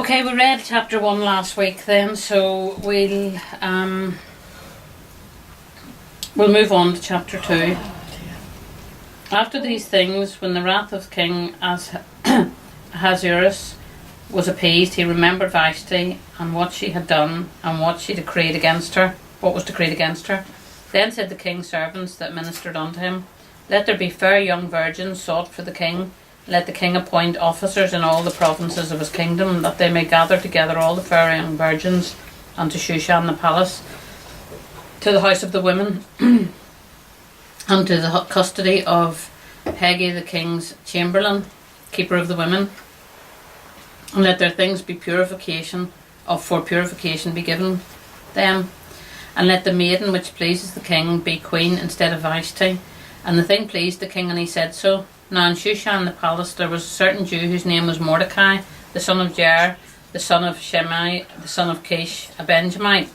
Okay, we read chapter 1 last week then, so we'll move on to chapter 2. After these things, when the wrath of King Ahasuerus was appeased, he remembered Vashti and what she had done and what she decreed against her, what was decreed against her. Then said the king's servants that ministered unto him, Let there be fair young virgins sought for the king. Let the king appoint officers in all the provinces of his kingdom, that they may gather together all the fair young virgins unto Shushan the palace, to the house of the women, and to the custody of Haggai the king's chamberlain, keeper of the women. And let their things be for purification be given them. And let the maiden which pleases the king be queen instead of Vashti. And the thing pleased the king, and he said so. Now in Shushan the palace there was a certain Jew whose name was Mordecai, the son of Jair, the son of Shimei, the son of Kish, a Benjamite,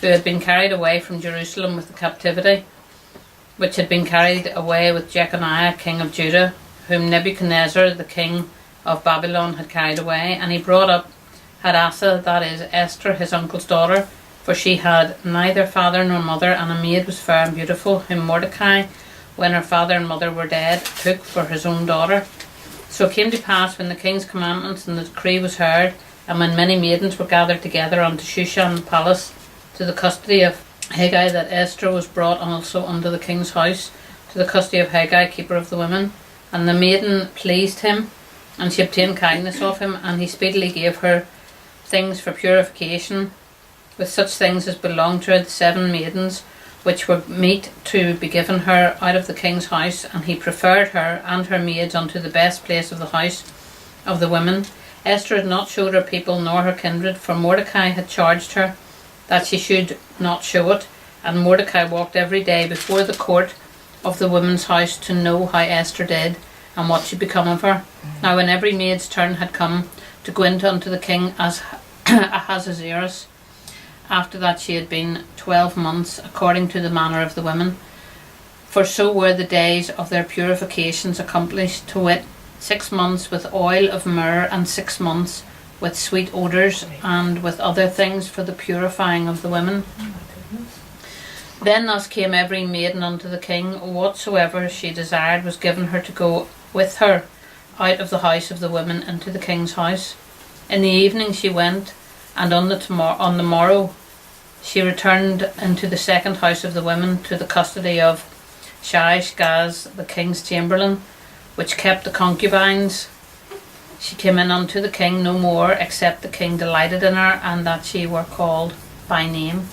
who had been carried away from Jerusalem with the captivity, which had been carried away with Jeconiah king of Judah, whom Nebuchadnezzar the king of Babylon had carried away. And he brought up Hadassah, that is Esther, his uncle's daughter, for she had neither father nor mother, and a maid was fair and beautiful, whom Mordecai, when her father and mother were dead, took for his own daughter. So it came to pass, when the king's commandments and the decree was heard, and when many maidens were gathered together unto Shushan the palace, to the custody of Haggai, that Esther was brought also unto the king's house, to the custody of Haggai, keeper of the women. And the maiden pleased him, and she obtained kindness of him, and he speedily gave her things for purification, with such things as belonged to her, the 7 maidens, which were meet to be given her out of the king's house. And he preferred her and her maids unto the best place of the house of the women. Esther had not showed her people nor her kindred, for Mordecai had charged her that she should not show it. And Mordecai walked every day before the court of the women's house to know how Esther did, and what should become of her. Now when every maid's turn had come to go in unto the king as Ahasuerus, after that she had been 12 months, according to the manner of the women. For so were the days of their purifications accomplished, to wit, 6 months with oil of myrrh, and 6 months with sweet odours, and with other things for the purifying of the women. Then thus came every maiden unto the king, whatsoever she desired was given her to go with her out of the house of the women into the king's house. In the evening she went, and on the morrow she returned into the second house of the women, to the custody of Shaashgaz the king's chamberlain, which kept the concubines. She came in unto the king no more, except the king delighted in her, and that she were called by name.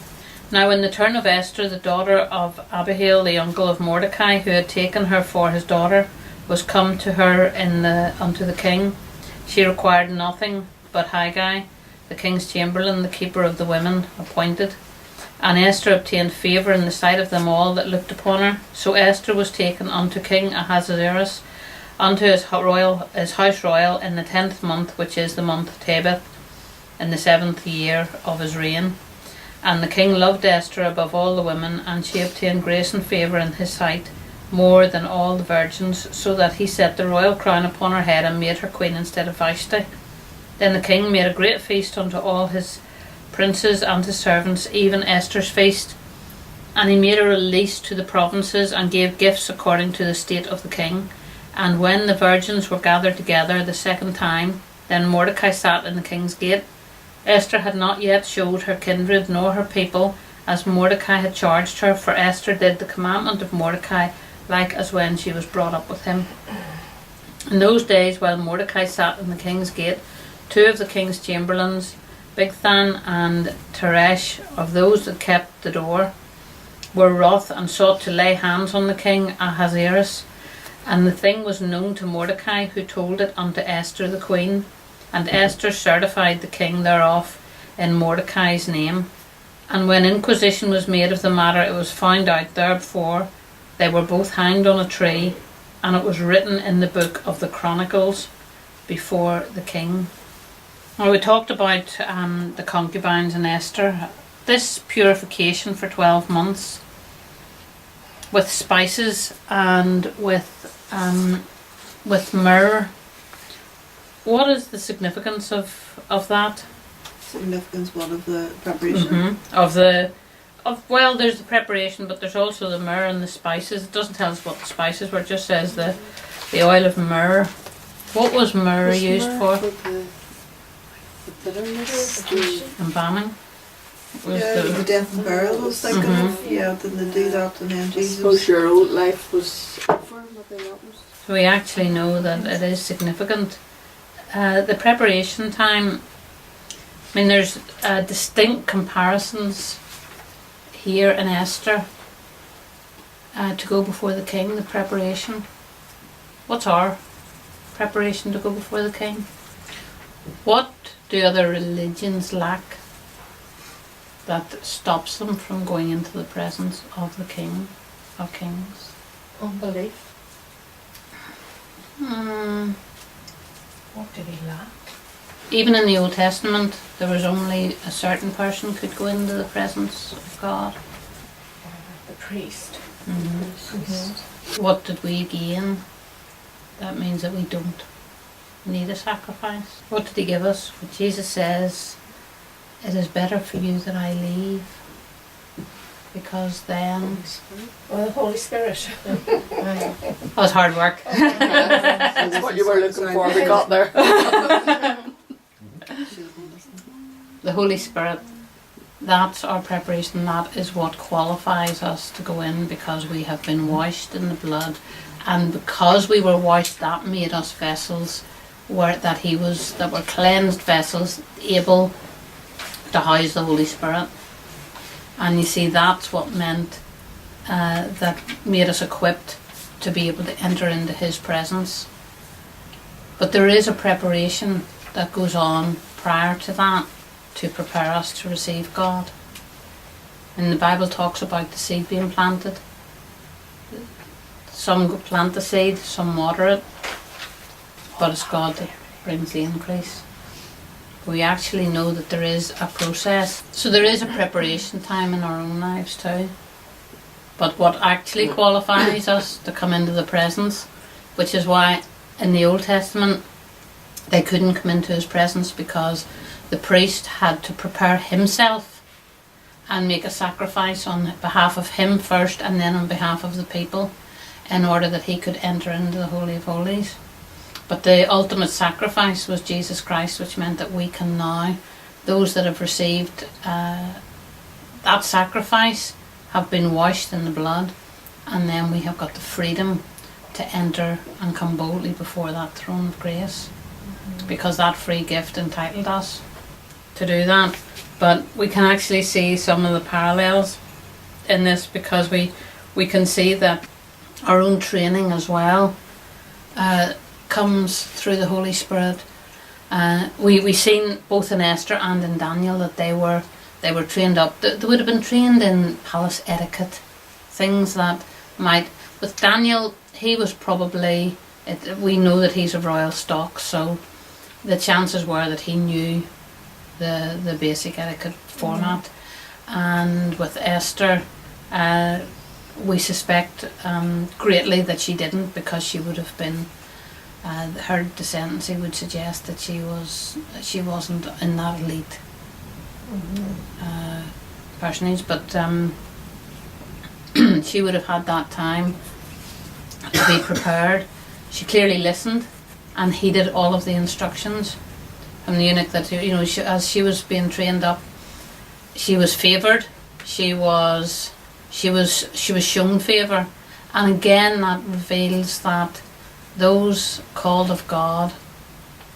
Now when the turn of Esther, the daughter of Abihail, the uncle of Mordecai, who had taken her for his daughter, was come to her unto the king, she required nothing but Haggai, the king's chamberlain, the keeper of the women, appointed. And Esther obtained favour in the sight of them all that looked upon her. So Esther was taken unto King Ahasuerus, unto his house royal, in the 10th month, which is the month Tebeth, in the 7th year of his reign. And the king loved Esther above all the women, and she obtained grace and favour in his sight, more than all the virgins, so that he set the royal crown upon her head, and made her queen instead of Vashti. Then the king made a great feast unto all his princes and his servants, even Esther's feast. And he made a release to the provinces, and gave gifts according to the state of the king. And when the virgins were gathered together the second time, then Mordecai sat in the king's gate. Esther had not yet showed her kindred nor her people, as Mordecai had charged her, for Esther did the commandment of Mordecai, like as when she was brought up with him. In those days, while Mordecai sat in the king's gate, 2 of the king's chamberlains, Bigthan and Teresh, of those that kept the door, were wroth, and sought to lay hands on the king Ahasuerus. And the thing was known to Mordecai, who told it unto Esther the queen. And Esther certified the king thereof in Mordecai's name. And when inquisition was made of the matter, it was found out therefore they were both hanged on a tree, and it was written in the book of the Chronicles before the king. Now we talked about the concubines in Esther. This purification for 12 months with spices and with myrrh what is the significance of that? Significance what of the preparation? Well, there's the preparation, but there's also the myrrh and the spices. It doesn't tell us what the spices were. It just says the oil of myrrh. What was myrrh used for? The bitterness, the Embalming. Was The death and burial I was thinking of. Yeah, didn't they do that and then I Jesus? suppose your old life was over, maybe that was. So we actually know that it is significant. The preparation time, I mean, there's distinct comparisons here in Esther to go before the king, the preparation. What's our preparation to go before the king? What do other religions lack that stops them from going into the presence of the King of Kings? Unbelief. What did he lack? Even in the Old Testament, there was only a certain person could go into the presence of God. The priest. What did we gain? That means that we don't need a sacrifice. What did he give us? What Jesus says, it is better for you that I leave, because then... Well, the Holy Spirit. That was hard work. That's what you were looking for, we got there. The Holy Spirit, that's our preparation. That is what qualifies us to go in, because we have been washed in the blood, and because we were washed, that made us vessels that were cleansed vessels, able to house the Holy Spirit. And you see, that's what meant that made us equipped to be able to enter into His presence. But there is a preparation that goes on prior to that to prepare us to receive God. And the Bible talks about the seed being planted. Some plant the seed, some water it, but it's God that brings the increase. We actually know that there is a process. So there is a preparation time in our own lives too. But what actually qualifies us to come into the presence, which is why in the Old Testament they couldn't come into His presence, because the priest had to prepare himself and make a sacrifice on behalf of him first and then on behalf of the people, in order that he could enter into the Holy of Holies. But the ultimate sacrifice was Jesus Christ, which meant that we can now, those that have received that sacrifice, have been washed in the blood, and then we have got the freedom to enter and come boldly before that throne of grace, because that free gift entitled us to do that. But we can actually see some of the parallels in this, because we can see that our own training as well comes through the Holy Spirit. We've seen both in Esther and in Daniel that they were trained up. They would have been trained in palace etiquette, things that might... With Daniel, he was probably... we know that he's of royal stock, so the chances were that he knew the basic etiquette format. And with Esther, we suspect greatly that she didn't, because she would have been... her descendancy would suggest that she wasn't in that elite personage, but she would have had that time to be prepared. She clearly listened and heeded all of the instructions from the eunuch, that as she was being trained up, she was favoured. She was shown favour, and again that reveals that those called of God,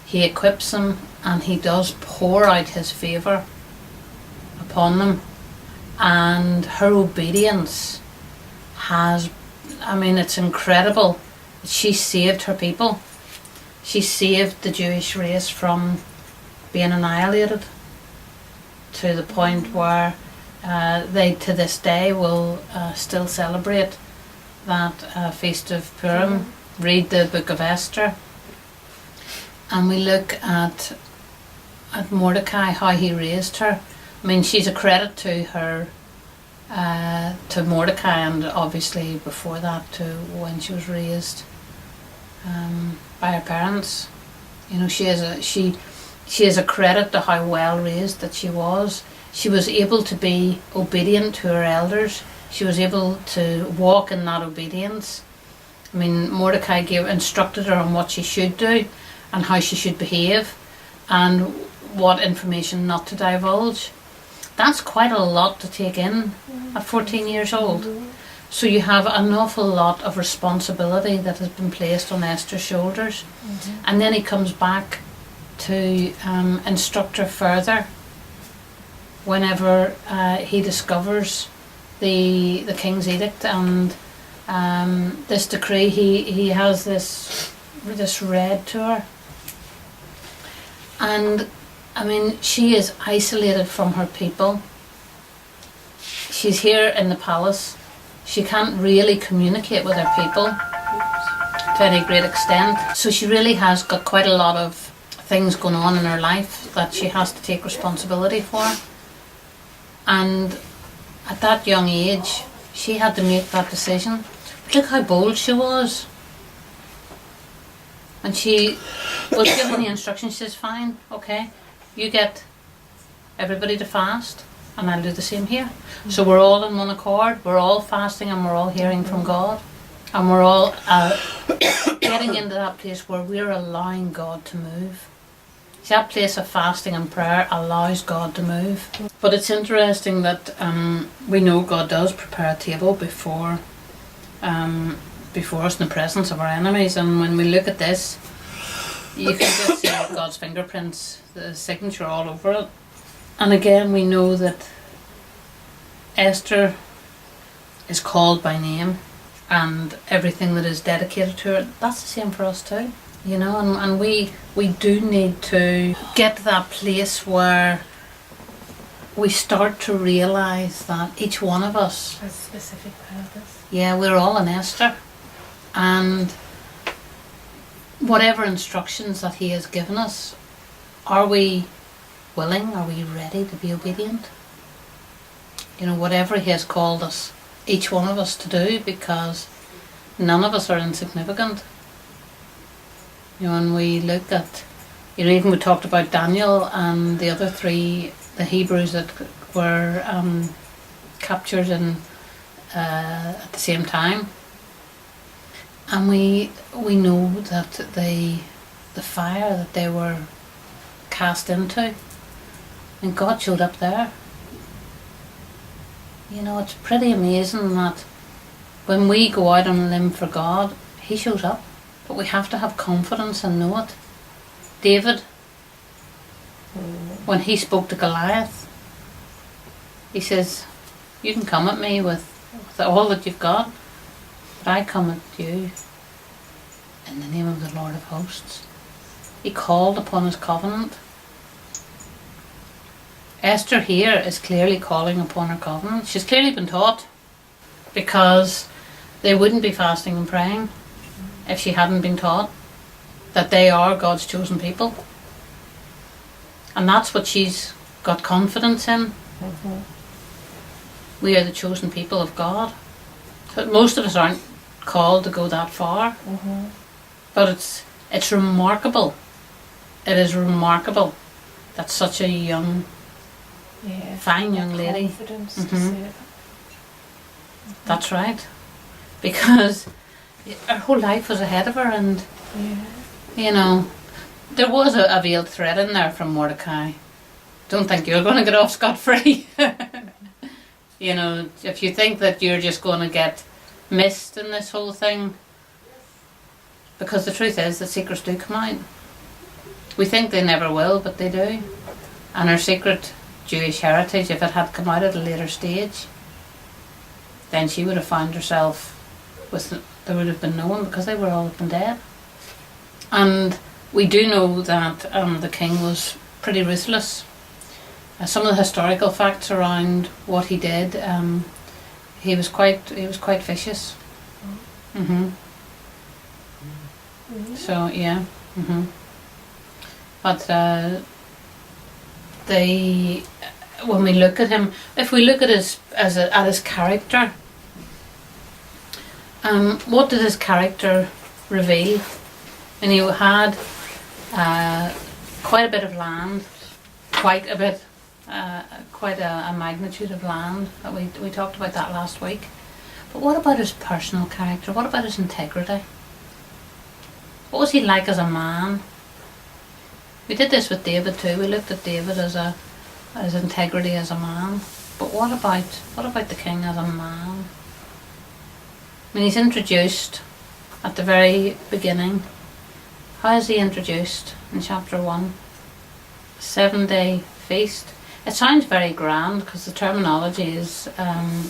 He equips them and He does pour out His favour upon them. And her obedience it's incredible. She saved her people. She saved the Jewish race from being annihilated, to the point where they to this day will still celebrate that feast of Purim. Read the book of Esther, and we look at Mordecai, how he raised her. I mean, she's a credit to her, to Mordecai, and obviously before that to when she was raised by her parents. You know, she is a credit to how well raised that she was. She was able to be obedient to her elders. She was able to walk in that obedience. I mean, Mordecai instructed her on what she should do and how she should behave and what information not to divulge. That's quite a lot to take in at 14 years old. So you have an awful lot of responsibility that has been placed on Esther's shoulders. And then he comes back to instruct her further whenever he discovers the king's edict and this decree. He has this read to her, and I mean, she is isolated from her people. She's here in the palace. She can't really communicate with her people to any great extent. So she really has got quite a lot of things going on in her life that she has to take responsibility for. And at that young age, she had to make that decision. But look how bold she was. And she was given the instructions. She says, fine, okay, you get everybody to fast and I'll do the same here. So we're all in one accord, we're all fasting and we're all hearing from God. And we're all getting into that place where we're allowing God to move. See, that place of fasting and prayer allows God to move. But it's interesting that we know God does prepare a table before us in the presence of our enemies. And when we look at this, you can just see God's fingerprints, the signature all over it. And again, we know that Esther is called by name, and everything that is dedicated to her, that's the same for us too. You know, and we do need to get to that place where we start to realise that each one of us has a specific purpose. Yeah, we're all an Esther, and whatever instructions that he has given us, are we willing, are we ready to be obedient? You know, whatever he has called us, each one of us, to do, because none of us are insignificant. You know, and we look at, you know, even we talked about Daniel and the other three, the Hebrews that were captured at the same time. And we know that the fire that they were cast into, and God showed up there. You know, it's pretty amazing that when we go out on a limb for God, he shows up. But we have to have confidence and know it. David, when he spoke to Goliath, he says, you can come at me with all that you've got, but I come at you in the name of the Lord of hosts. He called upon his covenant. Esther here is clearly calling upon her covenant. She's clearly been taught, because they wouldn't be fasting and praying if she hadn't been taught that they are God's chosen people. And that's what she's got confidence in. We are the chosen people of God. But most of us aren't called to go that far. But it's remarkable. It is remarkable that such a young, fine young lady. Confidence to say that. That's right. Because her whole life was ahead of her, and you know, there was a veiled threat in there from Mordecai. Don't think you're going to get off scot-free. You know, if you think that you're just going to get missed in this whole thing, because the truth is that secrets do come out. We think they never will, but they do. And her secret Jewish heritage, if it had come out at a later stage, then she would have found herself there would have been no one, because they were all up and dead. And we do know that the king was pretty ruthless. Some of the historical facts around what he did, he was quite vicious. So yeah. But when we look at him, if we look at his character, what did his character reveal? And he had quite a bit of land, quite a bit, quite a magnitude of land. We talked about that last week. But what about his personal character? What about his integrity? What was he like as a man? We did this with David too. We looked at David as integrity as a man. But what about the king as a man? I mean, he's introduced at the very beginning. How is he introduced in chapter 1? 7-day feast. It sounds very grand because the terminology is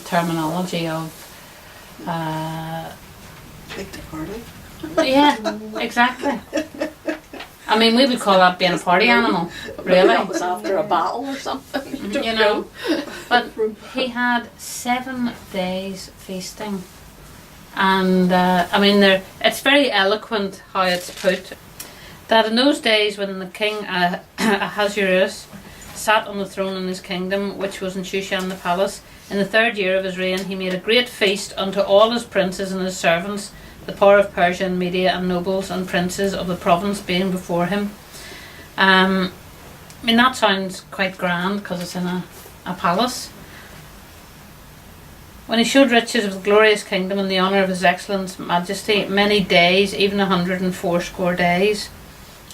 terminology of Like the party. yeah, exactly. I mean, we would call that being a party animal, really. That was after a battle or something. You know, but he had 7 days feasting, and I mean, it's very eloquent how it's put. That in those days when the king Ahasuerus sat on the throne in his kingdom, which was in Shushan the palace, in the 3rd year of his reign, he made a great feast unto all his princes and his servants, the power of Persia and Media and nobles and princes of the province being before him. I mean, that sounds quite grand because it's in a palace. When he showed riches of the glorious kingdom and the honour of his excellent majesty, many days, even 180 days.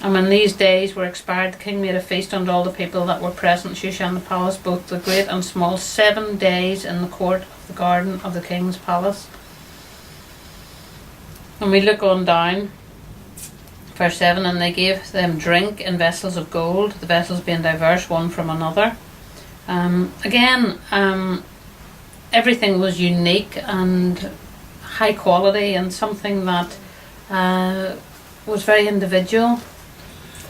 And when these days were expired, the king made a feast unto all the people that were present in Shushan the palace, both the great and small, 7 days in the court of the garden of the king's palace. When we look on down, verse 7, and they gave them drink in vessels of gold, the vessels being diverse one from another. Everything was unique and high quality and something that was very individual.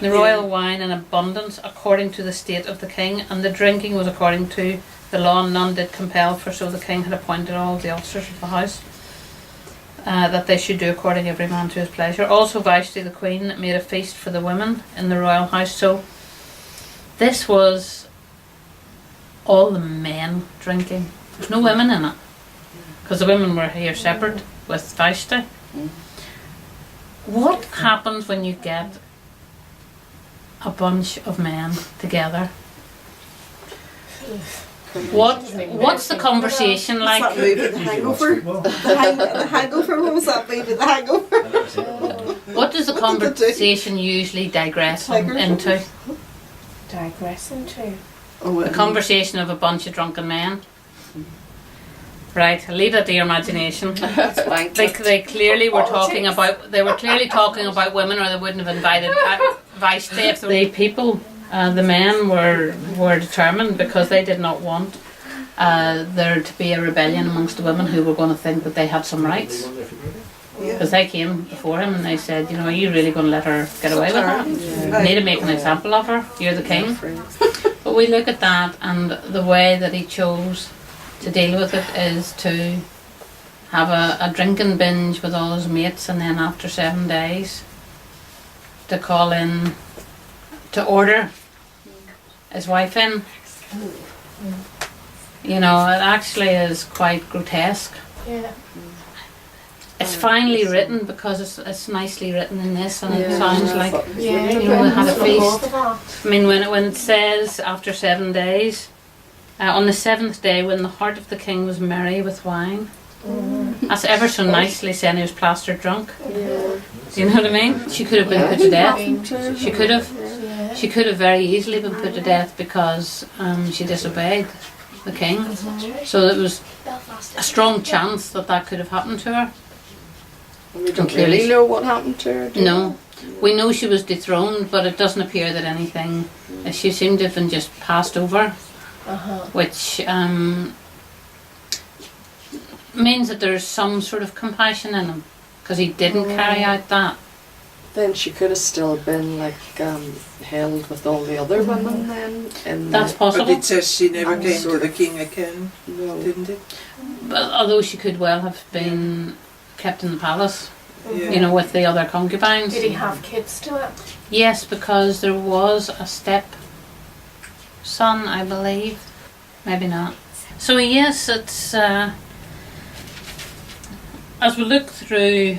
The royal wine in abundance according to the state of the king, and the drinking was according to the law, and none did compel, for so the king had appointed all the officers of the house, that they should do according every man to his pleasure. Also Vashti the queen made a feast for the women in the royal house. So this was all the men drinking. There's no women in it, because the women were here separate with Vashti. What happens when you get a bunch of men together? What's the conversation What's that like? movie, The Hangover? The Hangover, what was that movie, The Hangover? What does the What did they do? conversation usually digress into? Digress into. The conversation of a bunch of drunken men. Right, leave that to your imagination. They clearly were talking about. They were clearly talking about women, or they wouldn't have invited Vashti. If the people, the men were determined, because they did not want there to be a rebellion amongst the women who were going to think that they had some rights. Because they came before him and they said, are you really going to let her get away with that? You need to make an example of her. You're the king. But we look at that, and the way that he chose to deal with it is to have a drinking binge with all his mates, and then after 7 days to call in, to order his wife in. It actually is quite grotesque. Yeah. It's finely written because it's nicely written in this, and it sounds like Yeah. we had a feast. I mean, when it says after 7 days, on the 7th day, when the heart of the king was merry with wine, that's ever so nicely saying he was plastered drunk. Do you know what I mean? She could have been put to death. She could have. Yeah. She could have very easily been put to death because she disobeyed the king. So there was a strong chance that could have happened to her. We don't really know what happened to her. No. We know she was dethroned, but it doesn't appear that anything. She seemed to have been just passed over, which means that there's some sort of compassion in him, because he didn't carry out that. Then she could have still been held with all the other women then. That's But possible. it says she never came to sort the of- king again, No. didn't it? But although she could well have been kept in the palace, Yeah. with the other concubines. Did he have kids to it? Yes, because there was a step son, I believe. Maybe not. So yes, it's as we look through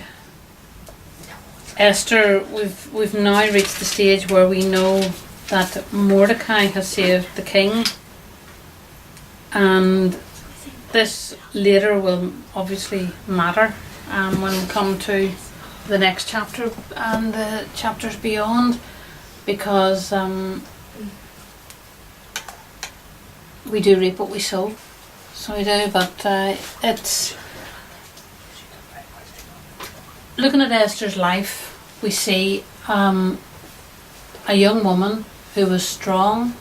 Esther, we've now reached the stage where we know that Mordecai has saved the king, and this later will obviously matter when we come to the next chapter and the chapters beyond, because we do reap what we sow. So we do, but it's looking at Esther's life, we see a young woman who was strong,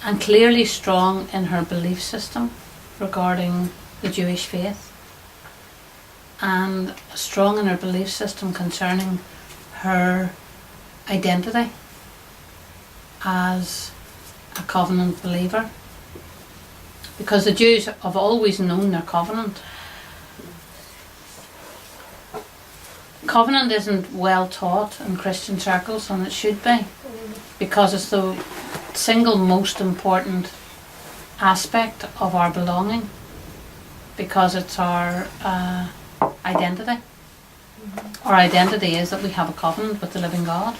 and clearly strong in her belief system regarding the Jewish faith, and strong in her belief system concerning her identity as a covenant believer, because the Jews have always known their covenant. Covenant isn't well taught in Christian circles, and it should be, because it's the single most important aspect of our belonging, because it's our identity. Our identity is that we have a covenant with the living God.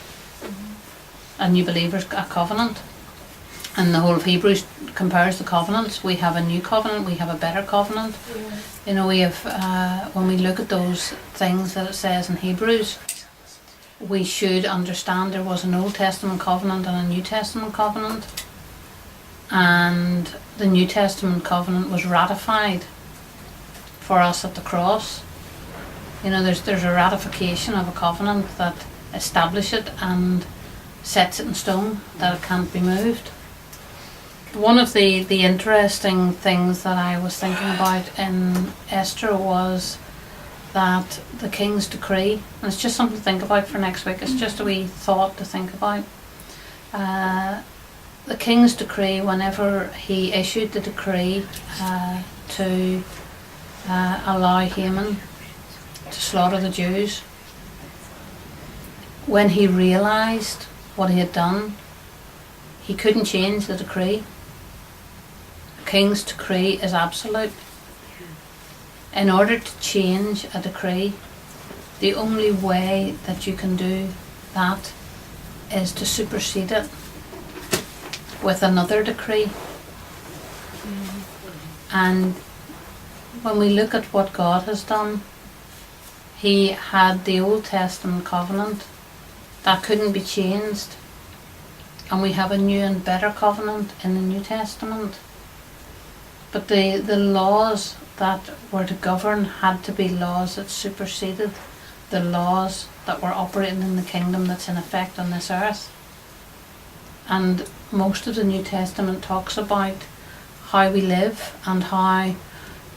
A new believer's a covenant, and the whole of Hebrews compares the covenants. We have a new covenant, we have a better covenant. You know, we have when we look at those things that it says in Hebrews, we should understand there was an Old Testament covenant and a New Testament covenant, and the New Testament covenant was ratified for us at the cross. You know, there's a ratification of a covenant that establishes it and sets it in stone, that it can't be moved. One of the interesting things that I was thinking about in Esther was that the king's decree, and it's just something to think about for next week, it's just a wee thought to think about. The king's decree, whenever he issued the decree to allow Haman to slaughter the Jews, when he realised what he had done, he couldn't change the decree. The king's decree is absolute. In order to change a decree, the only way that you can do that is to supersede it with another decree. And when we look at what God has done, he had the Old Testament covenant that couldn't be changed, and we have a new and better covenant in the New Testament. But the laws that were to govern had to be laws that superseded the laws that were operating in the kingdom that's in effect on this earth. And most of the New Testament talks about how we live, and how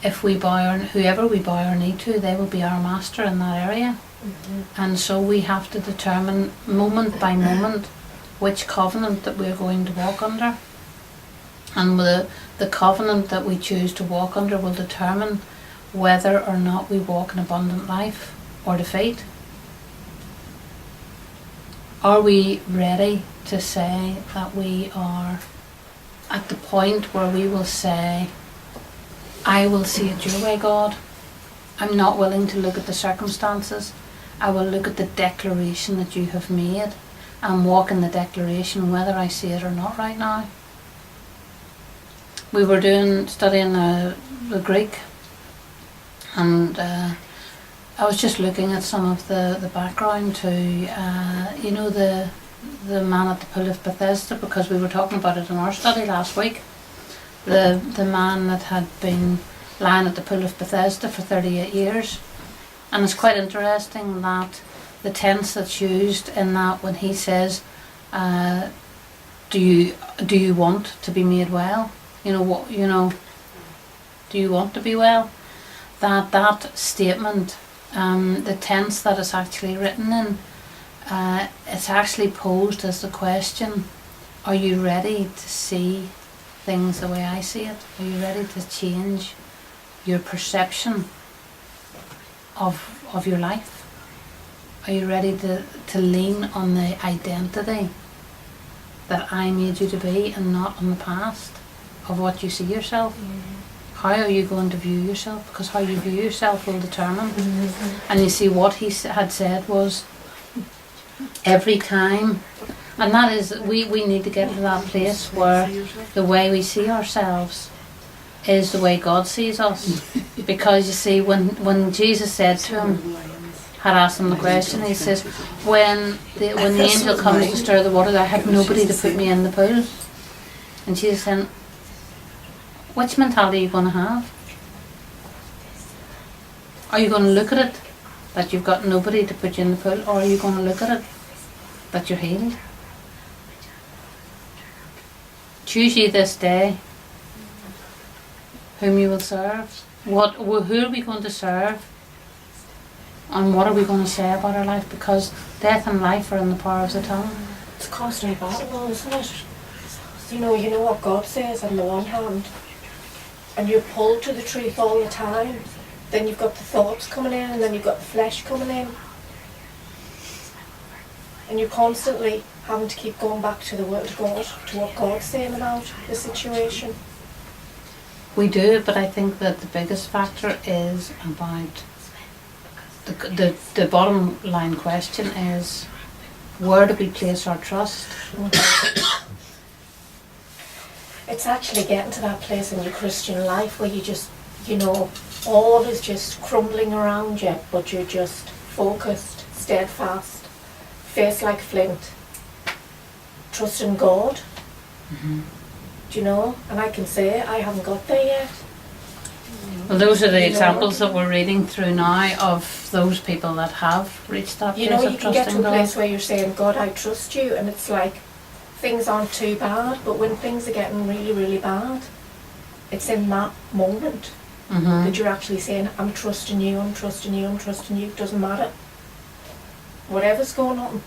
if we bow whoever we bow our knee to, they will be our master in that area. And so we have to determine moment by moment which covenant that we're going to walk under. And the covenant that we choose to walk under will determine whether or not we walk an abundant life or defeat. Are we ready to say that we are at the point where we will say, I will see it your way, God. I'm not willing to look at the circumstances. I will look at the declaration that you have made and walk in the declaration whether I see it or not right now. We were studying the Greek, and I was just looking at some of the background to, you know, the man at the pool of Bethesda, because we were talking about it in our study last week. The man that had been lying at the pool of Bethesda for 38 years. And it's quite interesting that the tense that's used in that, when he says, do you want to be made well? Do you want to be well? That statement, the tense that it's actually written in, it's actually posed as the question, are you ready to see things the way I see it? Are you ready to change your perception of your life? Are you ready to lean on the identity that I made you to be, and not on the past of what you see yourself? how are you going to view yourself? Because how you view yourself will determine. And you see, what he had said was, every time, and that is, we need to get to that place where the way we see ourselves is the way God sees us. Because you see, when Jesus said to him, had asked him the question, he says, when the angel comes to stir the water, I have nobody to put me in the pool. And Jesus said, which mentality are you going to have? Are you going to look at it that you've got nobody to put you in the pool, or are you going to look at it that you're healed? Choose ye this day whom you will serve. Who are we going to serve? And what are we going to say about our life? Because death and life are in the power of the tongue. It's a constant battle, isn't it? You know what God says on the one hand, and you're pulled to the truth all the time. Then you've got the thoughts coming in, and then you've got the flesh coming in. And you're constantly having to keep going back to the Word of God, to what God's saying about the situation. We do, but I think that the biggest factor is about the bottom line question is, where do we place our trust? It's actually getting to that place in your Christian life where you just, all is just crumbling around you, but you're just focused, steadfast, face like flint, trusting God. Do you know? And I can say I haven't got there yet. Well, those are the examples that we're reading through now of those people that have reached that place You of can get trusting to a place God. where you're saying, God, I trust you, and it's like things aren't too bad, but when things are getting really, really bad, it's in that moment that you're actually saying, I'm trusting you, I'm trusting you, I'm trusting you. It doesn't matter. Whatever's going on,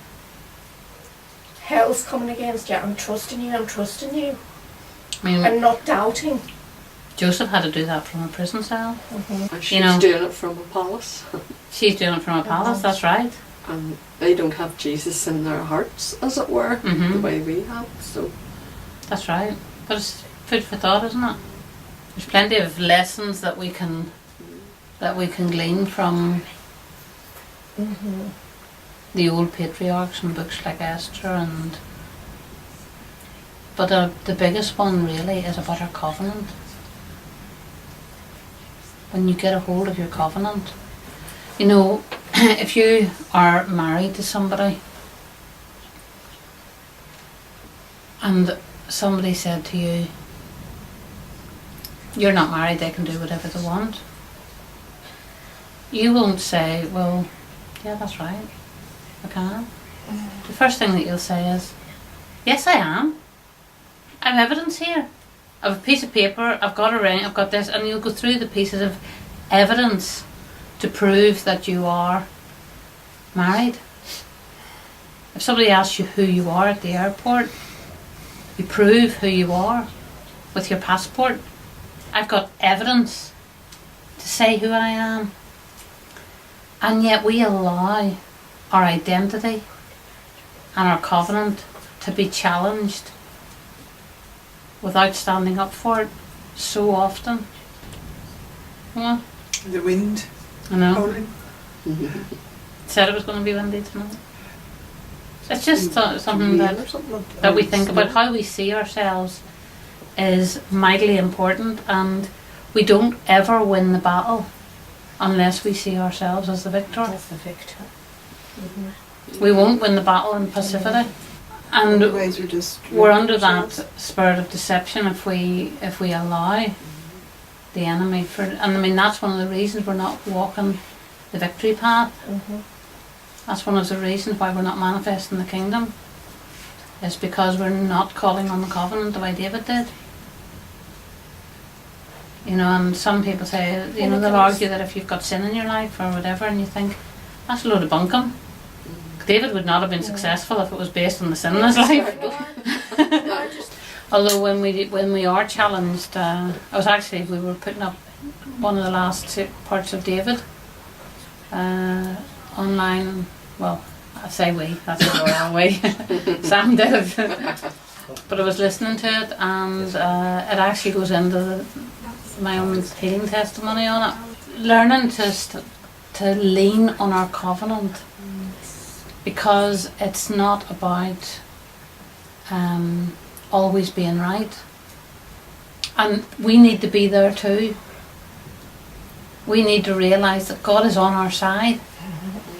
hell's coming against you, I'm trusting you, I'm trusting you. I mean, And not doubting. Joseph had to do that from a prison cell. And she's doing it from a palace. She's doing it from a palace, that's right. And they don't have Jesus in their hearts, as it were, the way we have. So that's right. But it's food for thought, isn't it? There's plenty of lessons that we can glean from the old patriarchs and books like Esther, but the biggest one really is about our covenant. When you get a hold of your covenant, if you are married to somebody and somebody said to you, you're not married, they can do whatever they want, you won't say, well, yeah, that's right, I can. The first thing that you'll say is, yes, I am. I have evidence here. I have a piece of paper, I've got a ring, I've got this, and you'll go through the pieces of evidence to prove that you are married. If somebody asks you who you are at the airport, you prove who you are with your passport. I've got evidence to say who I am. And yet we allow our identity and our covenant to be challenged without standing up for it so often. Yeah. The wind. I know. Howling. Said it was going to be windy tonight. It's just something that we think about. How we see ourselves is mightily important, and we don't ever win the battle unless we see ourselves as the victor. That's the victor. We won't win the battle in passivity. And Otherwise we're just we're under that spirit of deception if we allow the enemy and I mean that's one of the reasons we're not walking the victory path. That's one of the reasons why we're not manifesting the kingdom. It's because we're not calling on the covenant the way David did. And some people say, they'll argue that if you've got sin in your life or whatever, and you think that's a load of bunkum. David would not have been successful if it was based on the sin in his life. Although when we are challenged, we were putting up one of the last parts of David online. Well, I say we, that's a royal we. Sam did it. But I was listening to it, and it actually goes into my own healing testimony on it. Learning to lean on our covenant, because it's not about always being right. And we need to be there too. We need to realise that God is on our side.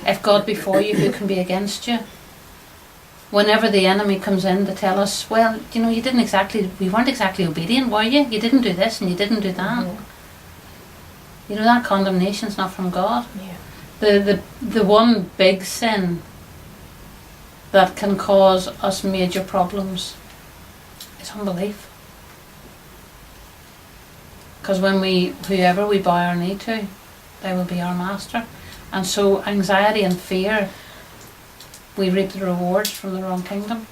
If God be for you, who can be against you? Whenever the enemy comes in to tell us, well, you weren't exactly obedient, were you? You didn't do this and you didn't do that. That condemnation's not from God. Yeah. The one big sin that can cause us major problems is unbelief. Because whoever we bow our knee to, they will be our master. And so anxiety and fear, we reap the rewards from the wrong kingdom.